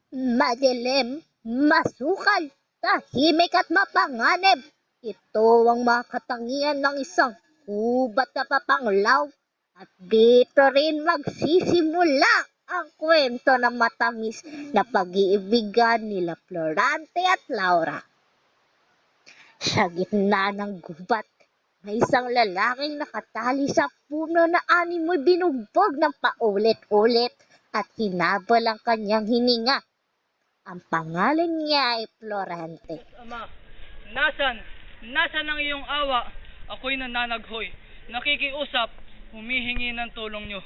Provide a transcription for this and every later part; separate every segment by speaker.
Speaker 1: Madilim, masukal, tahimik at mapanganib. Ito ang mga katangian ng isang gubat na papanglaw. At dito rin magsisimula ang kwento ng matamis na pag-iibigan nila Florante at Laura. Sa gitna ng gubat, may isang lalaking nakatali sa puno na animoy binugbog ng paulit-ulit at hinabol ang kanyang hininga. Ang pangalan niya ay Florante.
Speaker 2: Ama, nasan ang iyong awa? Ako'y nananaghoy, nakikiusap, humihingi ng tulong nyo.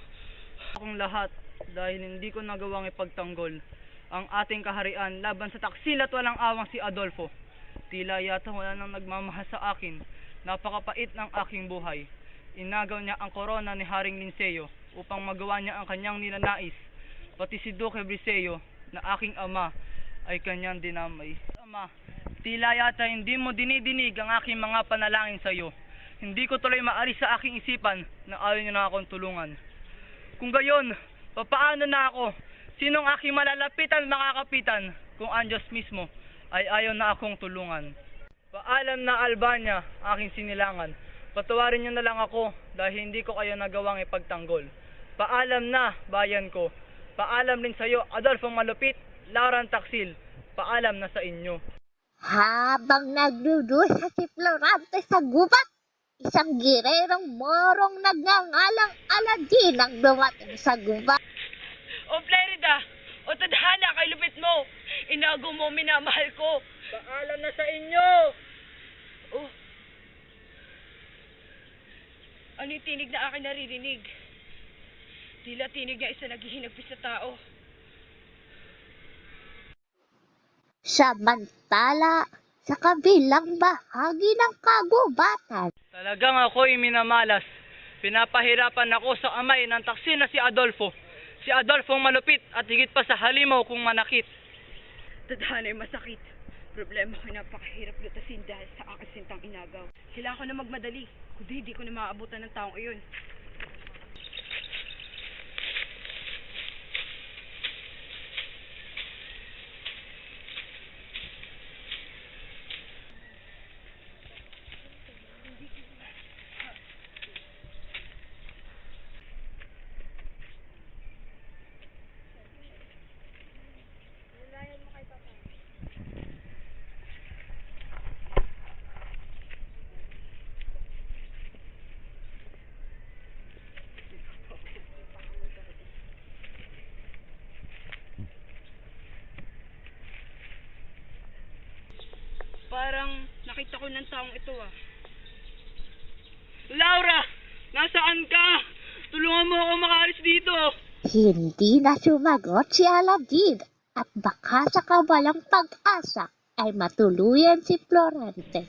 Speaker 2: Akong lahat dahil hindi ko nagawang ipagtanggol ang ating kaharian laban sa taksil at walang awang si Adolfo. Tila yata wala nang nagmamahal sa akin. Napakapait ng aking buhay. Inagaw niya ang korona ni Haring Linceo upang magawa niya ang kanyang ninanais. Pati si Duque Briseo na aking ama ay kanyang dinamay. Ama, tila yata hindi mo dinidinig ang aking mga panalangin sa iyo. Hindi ko tuloy maalis sa aking isipan na ayaw niyo na akong tulungan. Kung gayon, papaano na ako? Sinong aking malalapitan makakapitan kung ang Diyos mismo ay ayaw na akong tulungan? Paalam na Albania, aking sinilangan. Patawarin niyo na lang ako dahil hindi ko kayo nagawang ipagtanggol. Paalam na, bayan ko. Paalam rin sa iyo, Adolfo Malupit, Laurang Taksil. Paalam na sa inyo.
Speaker 1: Habang nagdudusa si Florante sa gubat, isang girerong morong nagngangalang Aladin ang dumating sa gubat.
Speaker 2: O Flerida, o tadhana kay lupit mo. Inago mo minamahal ko. Paalam na sa inyo. Oh. Ano yung tinig na akin naririnig? Tila tinig na isa naghihinagpis sa tao.
Speaker 1: Samantala, sa kabilang bahagi ng kagubatan,
Speaker 2: Talagang ako'y minamalas. Pinapahirapan ako sa amay ng taksil na si Adolfo. Si Adolfo Malupit at higit pa sa halimaw kung manakit. Tadhana ay masakit. Problema ko napakahirap lutasin dahil sa aking sintang inagaw. Kailangan ko na magmadali. Kundi hindi ko na maabutan ng taong iyon. Parang nakita ko ng taong ito ah. Laura! Nasaan ka? Tulungan mo ako makaalis dito.
Speaker 1: hindi na sumagot si Aladin at baka sa kawalang pag-asa ay matuluyan si Florante.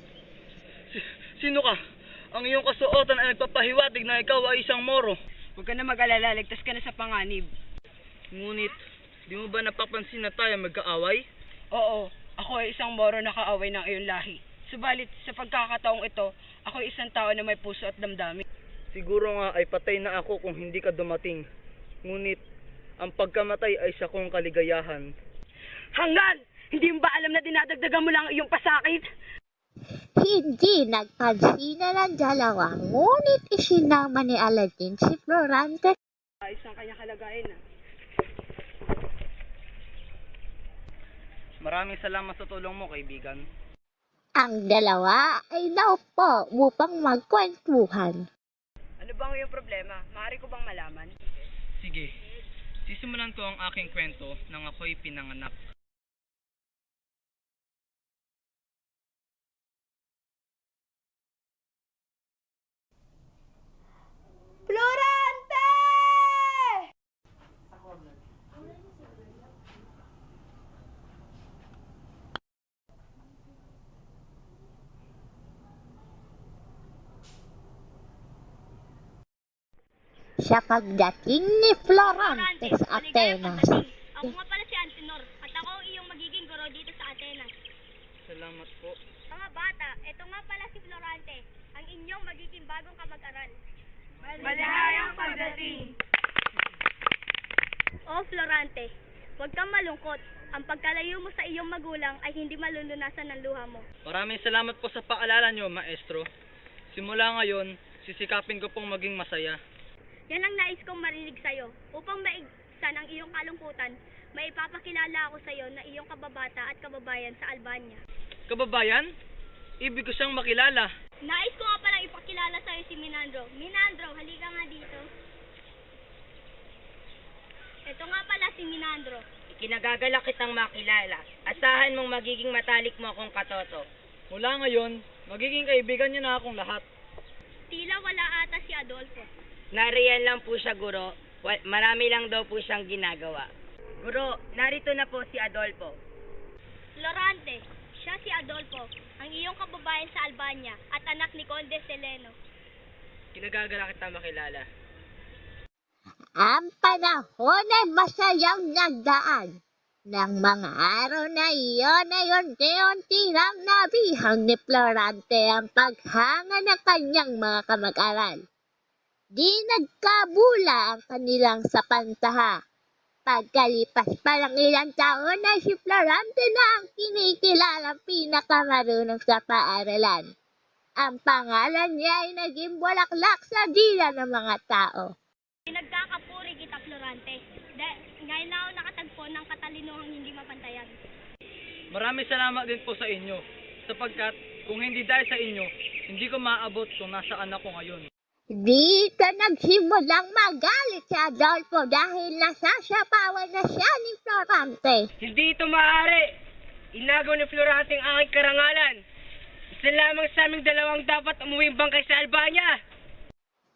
Speaker 2: Sino ka? Ang iyong kasuotan ay nagpapahiwatig na ikaw ay isang Moro. Huwag ka na mag-alala, ligtas ka na sa panganib. Ngunit, di mo ba napapansin na tayo magkaaway? Oo, ako ay isang Moro na kaaway ng iyong lahi. Subalit, sa pagkakataong ito, ako ay isang tao na may puso at damdamin. Siguro nga ay patay na ako kung hindi ka dumating. Ngunit, ang pagkamatay ay sa kong kaligayahan. Hanggan! Hindi mo ba alam na dinadagdagan mo lang iyong pasakit?
Speaker 1: Hindi nagpansinan ng dalawa, ngunit isinama ni Aladin si Florante.
Speaker 2: Ayos ang kanyang kalagayan na. Maraming salamat sa tulong mo, kaibigan.
Speaker 1: Ang dalawa ay naupo upang magkwentuhan.
Speaker 2: Ano bang iyong problema? Maaari ko bang malaman? Sige. Sisimulan ko ang aking kwento nang ako'y pinanganak.
Speaker 1: Florante! Sa pagdating ni Florante sa Atenas,
Speaker 3: Ako nga pala si Antenor at ako ang iyong magiging guro dito sa Atenas.
Speaker 2: Salamat po.
Speaker 3: Mga bata, ito nga pala si Florante, ang inyong magiging bagong kamag-aral.
Speaker 2: Maligayang pagdating!
Speaker 3: O Florante, huwag kang malungkot Ang pagkalayo mo sa iyong magulang ay hindi malulunasan ng luha mo.
Speaker 2: Maraming salamat po sa paalala nyo, maestro. Simula ngayon, sisikapin ko pong maging masaya.
Speaker 3: Yan ang nais kong marinig sa'yo. Upang maigsan ang iyong kalungkutan, maipapakilala ako sa'yo na iyong kababata at kababayan sa Albania.
Speaker 2: Kababayan? Ibig ko siyang makilala.
Speaker 3: Nais ko nga palang ipakilala sa'yo si Minandro. Minandro, halika nga dito. Ito nga pala si Minandro.
Speaker 4: Ikinagagalak kitang makilala. Asahan mong magiging matalik mo akong katoto.
Speaker 2: Mula ngayon, magiging kaibigan niyo na akong lahat.
Speaker 3: Tila wala ata si Adolfo.
Speaker 4: Nariyan lang po siya, Guro. Marami lang daw po siyang ginagawa. Guro, narito na po si Adolfo.
Speaker 3: Florante, siya si Adolfo, ang iyong kababayan sa Albania at anak ni Conde Seleno.
Speaker 4: Kinagagalak kitang makilala.
Speaker 1: Ang panahon ay masayang nagdaan. Nang mga araw na iyon ay unti-unti nang nabihang ni Florante ang paghanga ng kanyang mga kamag-aral. Di nagkabula ang kanilang sapantaha. Pagkalipas pa ng ilang taon ay si Florante na ang kinikilalang pinakamarunong sa paaralan. Ang pangalan niya ay naging bulaklak sa dila ng mga tao.
Speaker 3: Nagkakapuri kita, Florante. Ngayon na ako nakatagpo ng katalinuhang hindi mapantayan.
Speaker 2: Maraming salamat din po sa inyo, sapagkat kung hindi dahil sa inyo, hindi ko maaabot kung nasaan ako ngayon.
Speaker 1: Dito nagsimulang magalit si Adolfo dahil nasasapawan na siya ni Florante.
Speaker 4: Hindi ito maaari. Inagaw ni Florante ang aking karangalan. Isa lamang sa aming dalawang dapat umuwing bangkay sa Albania.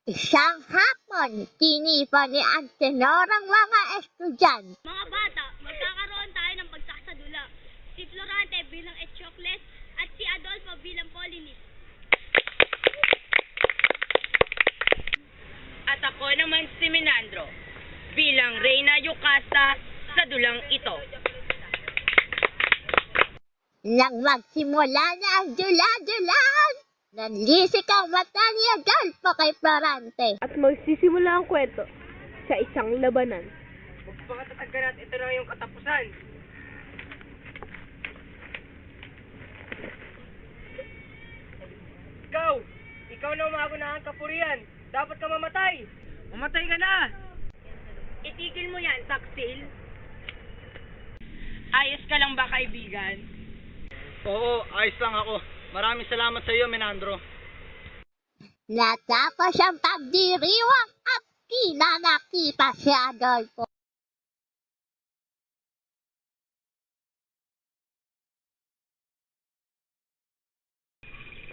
Speaker 1: Isang hapon, tinipon ni Antenor ang mga estudyante.
Speaker 3: Mga bata, magkakaroon tayo ng pagsasadula. Si Florante bilang Eteocles at si Adolfo bilang Polynice.
Speaker 4: At ako naman si Minandro bilang Reyna Yocasta sa dulang ito.
Speaker 1: Nang magsimula na ang dula-dulaan, nanlisik ang mata ni Adolfo kay Florante.
Speaker 5: At magsisimula ang kwento sa isang labanan.
Speaker 4: Magpakatatag ka natin, ito na yung katapusan. Ikaw na umago na ang kapurian. Dapat ka mamatay. Mamatay ka na. Itigil mo yan, Taksil. Ayos ka lang ba, kaibigan?
Speaker 2: Oo, ayos lang ako. Maraming salamat sa iyo, Minandro.
Speaker 1: Natapos ang pagdiriwang at kinanakita si Adolfo.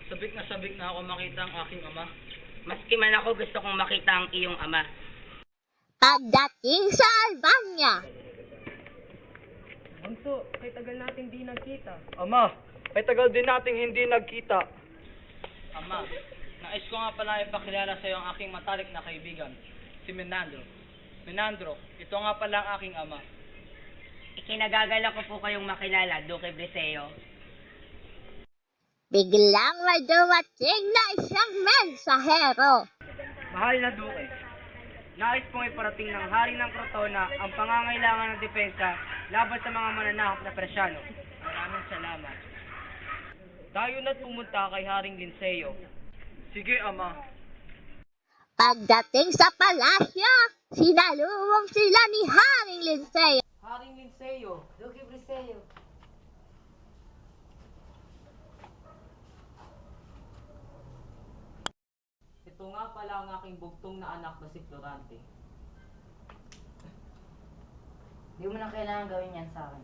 Speaker 2: Sabik na ako makita ang aking ama.
Speaker 4: Maski man ako gusto kong makita ang iyong ama.
Speaker 1: Pagdating sa Albania,
Speaker 4: Bunso, kay tagal natin di nagkita.
Speaker 2: Ama, ay tagal din nating hindi nagkita. Ama, nais ko nga pala ipakilala sa iyo ang aking matalik na kaibigan, si Minandro. Minandro, ito nga pala ang aking ama.
Speaker 4: Ikinagagalak ko po kayong makilala, Duque Briseo.
Speaker 1: biglang may dumating na isang mensahero.
Speaker 4: Mahal na Duque, nais pong iparating ng hari ng Crotona ang pangangailangan ng depensa laban sa mga mananakop na Persyano. Maraming salamat.
Speaker 2: Tayo na't pumunta kay Haring Linceo. Sige, ama.
Speaker 1: Pagdating sa palasyo, sinalubong sila ni Haring Linceo.
Speaker 2: Haring Linceo,
Speaker 4: Duque Briseo.
Speaker 2: ito nga pala ang aking bugtong na anak na si Florante.
Speaker 4: Hindi mo na kailangan gawin yan sa akin.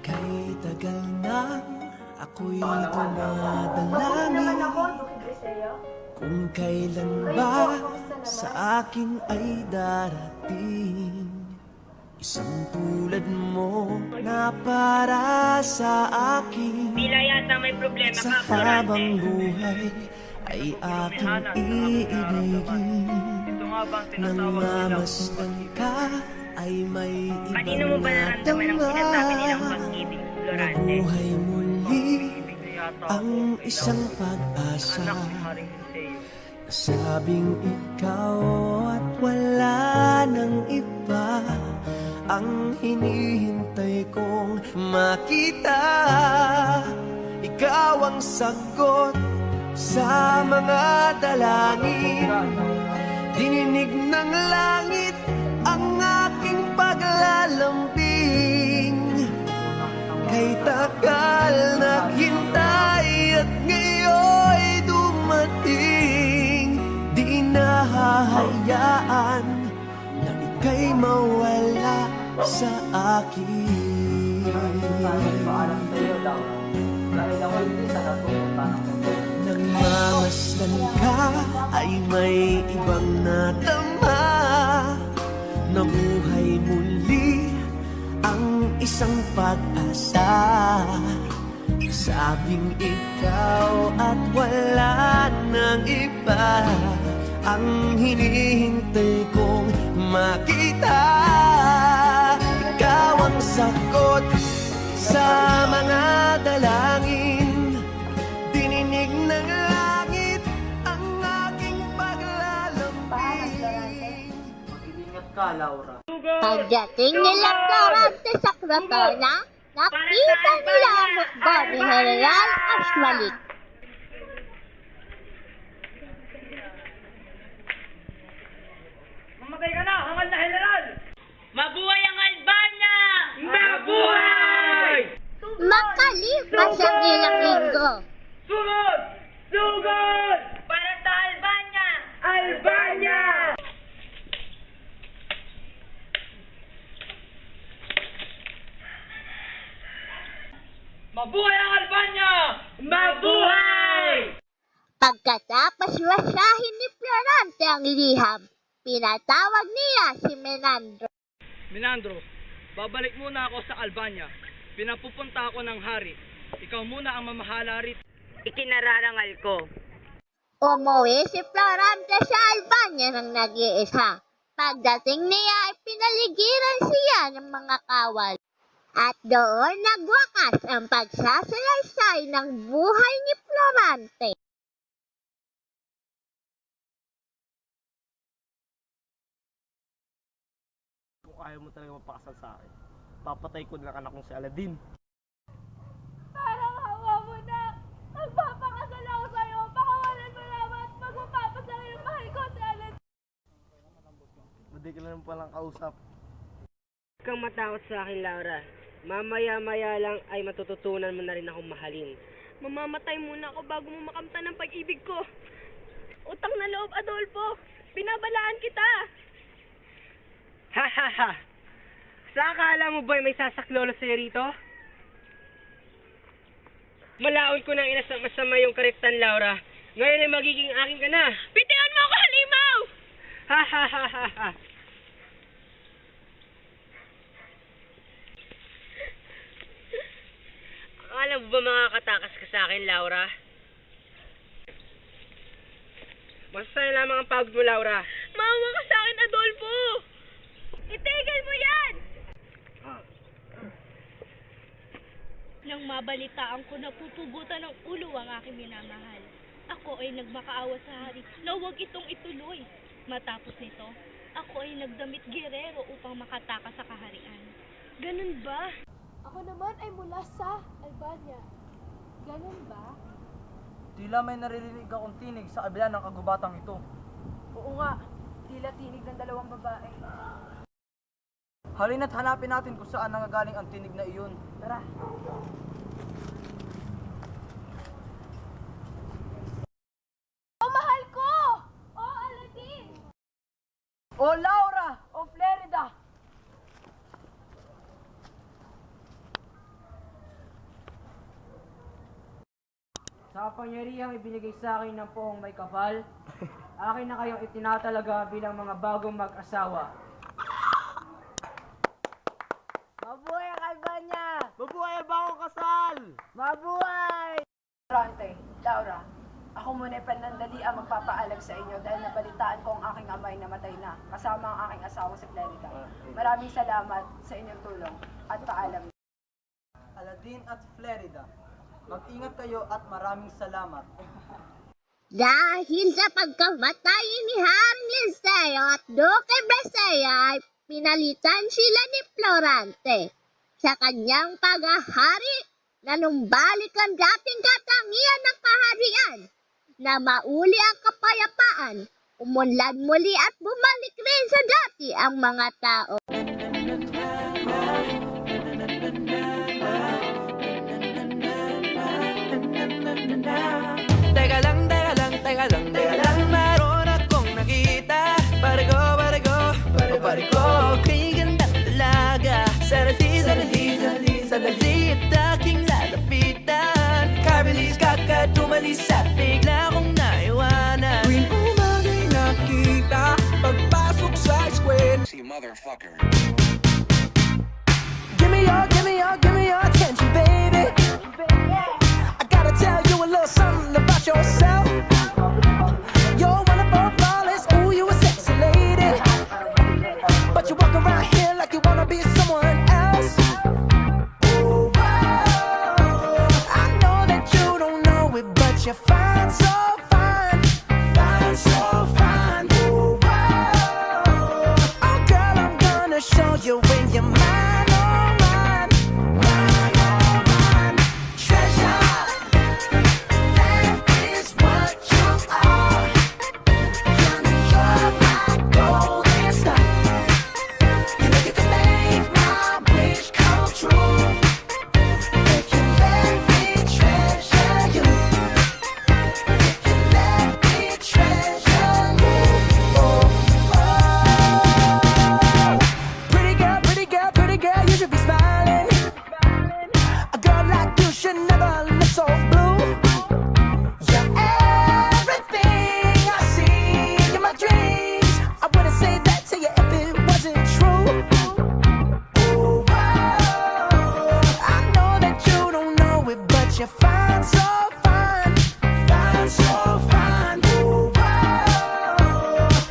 Speaker 6: Kay tagal nang ako'y dumadalangin kung kailan ba sa akin ay darating isang tulad mo na para sa akin.
Speaker 4: Tila yata may problema
Speaker 6: Sa
Speaker 4: ka,
Speaker 6: habang
Speaker 4: Florante.
Speaker 6: buhay ay aking iibigin
Speaker 2: Ito nga bang
Speaker 6: nang
Speaker 2: tinatawag nila?
Speaker 6: mamasdan ka ay may
Speaker 4: Kanino mo
Speaker 6: ibang
Speaker 4: ba naramdaman ang sinasabi nilang
Speaker 6: nadama.
Speaker 4: pag-ibig, Florante?
Speaker 6: Nabuhay muli
Speaker 2: Ibig na yata
Speaker 6: ang
Speaker 2: ako kay
Speaker 6: isang
Speaker 2: Laura,
Speaker 6: pag-asa.
Speaker 2: anak ni Haring Seo.
Speaker 6: Sabing ikaw at wala nang iba ang hinihintay kong makita. Ikaw ang sagot sa mga dalangin. Dininig ng langit ang aking paglalambing. Kay tagal naghintay at ngayon'y dumating. Di nahahayaan na ika'y mawala sa akin. Nagmamasdan ka ay may ibang natama. Nabuhay muli ang isang pag-asa. Sabing ikaw at wala nang iba ang hinihintay kong makita. Ikaw ang sagot sa mga dalangin. Dininig ng langit ang aking paglalambing.
Speaker 2: Mag-ingat ka, Laura.
Speaker 1: Pagdating nila Florante sa Crotona, nakita nila ang mukha ni General Asmalik.
Speaker 2: Mamatay ka na, hangal na General!
Speaker 4: Mabuhay ang Albania!
Speaker 2: Mabuhay!
Speaker 1: Makalipas ang ilang linggo,
Speaker 2: Sugod! Sugod!
Speaker 4: Para sa Albania!
Speaker 2: Albania! Mabuhay ang Albania! Mabuhay!
Speaker 1: pagkatapos wasahin ni Florante ang liham, pinatawag niya si Menandro.
Speaker 2: Menandro, babalik muna ako sa Albania. Pinapupunta ako ng hari. Ikaw muna ang mamahala rito.
Speaker 4: Ikinararangal ko.
Speaker 1: Umuwi si Florante sa Albania ng nag-iisa. Pagdating niya ay pinaligiran siya ng mga kawal. At doon nagwakas ang pagsasalaysay ng buhay ni Florante.
Speaker 7: Kung ayaw mo talaga mapakasal sa akin, papatay ko na anak kong si Aladdin.
Speaker 5: Parang hawa mo na. Magpapakasal ako sa'yo. Pakawalan mo naman at magpapasal yung mahal ko si Alan.
Speaker 7: Madi ka lang palang kausap.
Speaker 4: Huwag kang matakot sa akin, Laura. Mamaya-maya lang ay matututunan mo na rin akong mahalin.
Speaker 3: Mamamatay muna ako bago mo makamtan ng pag-ibig ko. Utang na loob, Adolfo. Binabalaan kita.
Speaker 4: Ha ha ha! Sa akala mo ba may sasaklolo sa'yo rito? Malaon ko nang inasama yung karektan, Laura. Ngayon ay magiging akin ka na.
Speaker 3: Bitiwan mo ako, halimaw!
Speaker 4: Ha ha ha ha ha! Akala mo ba makakatakas ka sa akin, Laura? Masasaya lamang ang pagod mo, Laura.
Speaker 3: Maawa ka sa akin, Adolfo! Itigil mo yan! Nang mabalitaan ko na pupugutan ng ulo ang aking minamahal, ako ay nagmakaawa sa hari na huwag itong ituloy. Matapos nito, ako ay nagdamit gerero upang makatakas sa kaharian. Ganun ba?
Speaker 5: Ako naman ay mula sa Albania. Ganun ba?
Speaker 2: Tila may naririnig akong tinig sa kabila ng kagubatang ito.
Speaker 5: Oo nga. Tila tinig ng dalawang babae.
Speaker 2: Halina't hanapin natin kung saan nangagaling ang tinig na iyon.
Speaker 5: Tara. Oh, mahal ko! Oh, Aladdin!
Speaker 2: O Laura! O Flerida! Sa kapangyarihang ibinigay sa akin ng poong may kapal, akin na kayong itinatalaga bilang mga bagong mag-asawa.
Speaker 7: Mabuhay ang Albania! Mabuhay ang bagong kasal! Mabuhay!
Speaker 8: Florante, Laura, ako Ako muna panandali ang magpapaalam sa inyo dahil nabalitaan ko ang aking ama ay namatay na, kasama ang aking asawa si Clarita. Maraming salamat sa inyong tulong at paalam.
Speaker 9: Aladdin at Flerida, mag-ingat kayo at maraming salamat.
Speaker 1: Dahil sa pagkamatay ni Haring Liceo at Duque Brescia ay pinalitan sila ni Florante. Sa kanyang paghahari, nanumbalik ang dating katangian ng kaharian na mauli ang kapayapaan, umunlad muli at bumalik rin sa dati ang mga tao.
Speaker 6: Teka lang, meron akong nakita. Bariko, kigandang dalaga. Sandali at aking lalapitan. Kabilis kakatumalis at bigla kong naiwanan. Tuwing umaga'y nakita, pagpasok sa eskwela.
Speaker 10: You motherfucker.
Speaker 6: Give me your attention, baby. I gotta tell you a little something about yourself. You're wonderful, flawless, ooh, you a sexy lady. But you walk around here like you wanna be someone else. Ooh, I know that you don't know it, but you're fine, so fine. Ooh, oh girl, I'm gonna show you when you're mine, oh mine. Treasure, that is what you are. You're my golden star. You know you can make my wish come true. If you let me treasure you. If you let me treasure you. Pretty girl, you should be smiling. A girl like you should never look so blue. You're everything I see in my dreams. I wouldn't say that to you if it wasn't true. Ooh, I know that you don't know it, but you're fine, so fine. Ooh,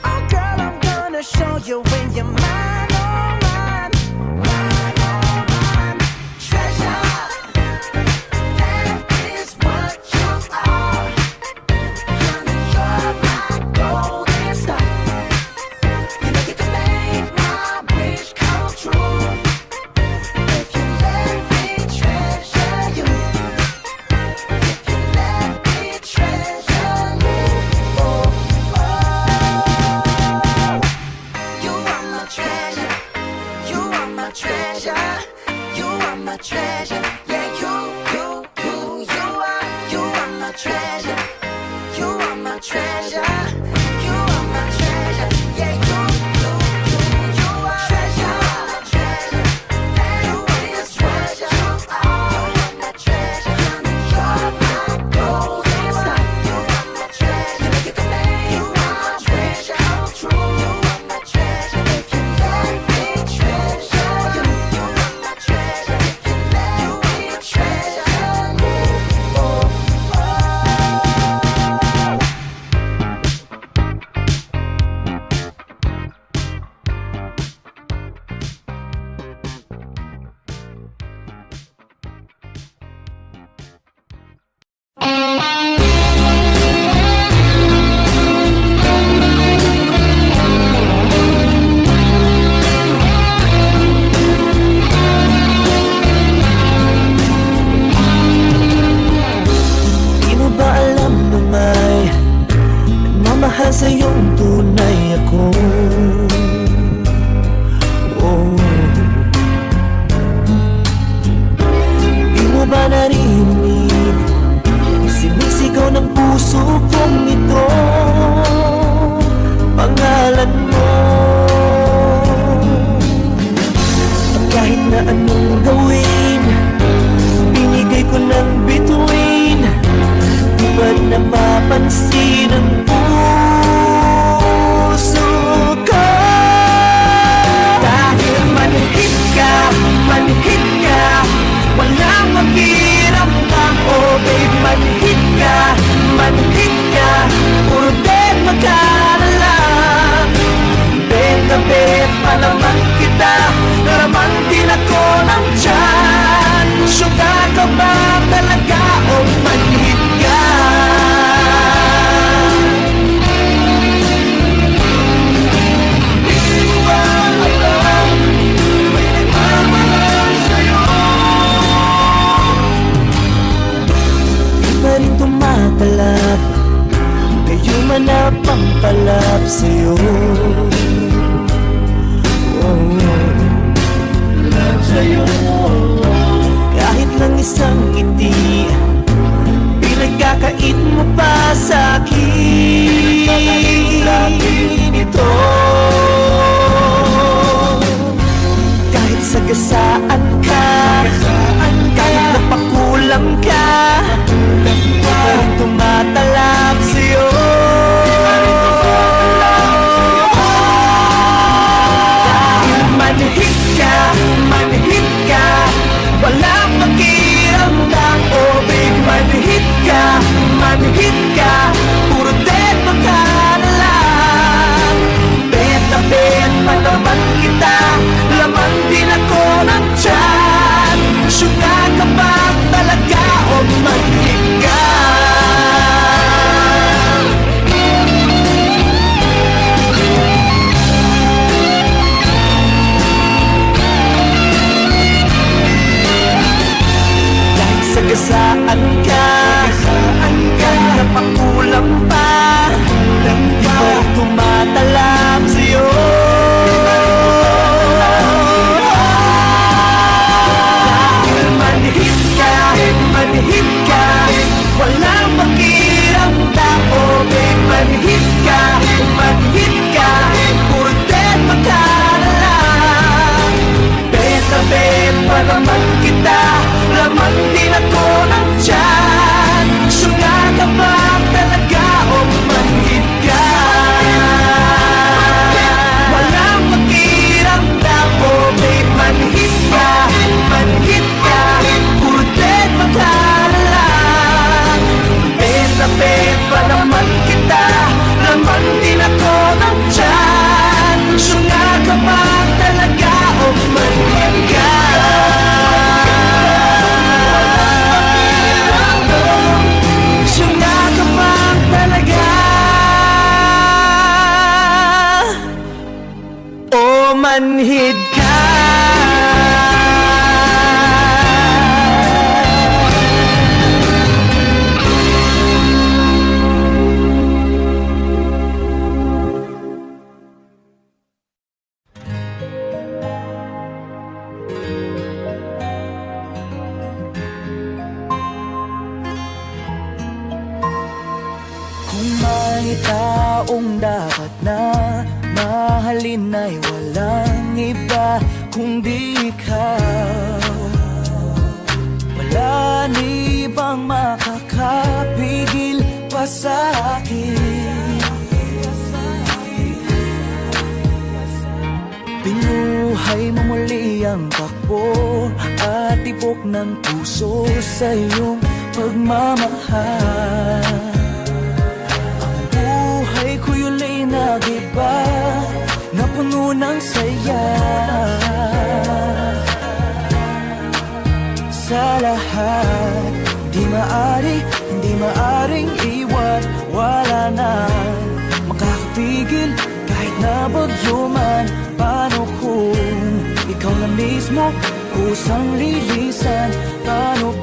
Speaker 6: oh girl, I'm gonna show you when you're mine, oh mine. Treasure, that is what you are. You're my golden star. You know you can make my wish come true. If you let me treasure you. If you let me treasure you. You are my treasure. You are my treasure. You are my treasure. Yeah, you are my treasure. You are my treasure. You are my treasure. Yeah, you are treasure. You are my treasure. You are my treasure. You're my golden star. You are my treasure. You know you can make my treasure come true. You are my treasure. If you let me treasure you. You are my treasure. If you let me treasure you. Di mo ba alam na may nagmamahal sa iyong tunay ako? Oh. Di mo ba narinig sinisigaw ng puso kong ito? Pangalan mo. At kahit na anong gawin, binigay ko ng bituin. Di ba napapansin ang puso ko? Dahil manhid ka, walang makiramdam. Oh babe, manhid ka, naman kita, laman din ako ng tiyan. Syuga ka ba talaga o manhid ka? Di mo ba alam, may nagmamahal sa'yo? Di pa rin tumatalab, kayo man na pampalap sa'yo. Love sa'yo. Kahit lang isang ngiti, pinagkakait mo pa sa'kin ito. Kahit sagasaan ka, kahit napakulam ka, parang tumatalab sa'yo. Dahil manhid ka, walang pakiramdam. Oh babe, manhid ka, puro dead ka na lang. Bet pa naman kita, laman din ako ng tiyan. Syuga ka ba talaga o manhid ka? Kahit sagasaan ka, napakulam pa, di pa rin tumatalab sa'yo. Dahil manhid ka, walang pakiramdam. Oh babe, manhid ka, puro dead ka na lang. Bet pa naman kita, laman din ako ng tiyan. Syuga ka ba talaga o manhid ka? Walang pakiramdam. Oh babe, manhid ka, puro dead ka na lang. Bet pa naman kita, laman din ako ng tiyan. Syuga ka ba talaga o manhid ka? Syuga ka ba talaga o manhid ka? Kung may taong dapat na mahalin ay walang iba kundi ikaw. Wala ni ibang makakapigil pa sa akin. Pinuhay mo muli ang takbo at tibok ng puso sa iyong pagmamahal. Ko'y ulay nag-iba na puno ng saya. Sa lahat, hindi maaring iwan. Wala na makakapigil kahit na bagyo man. Paano kung ikaw na mismo kusang lilisan? Paano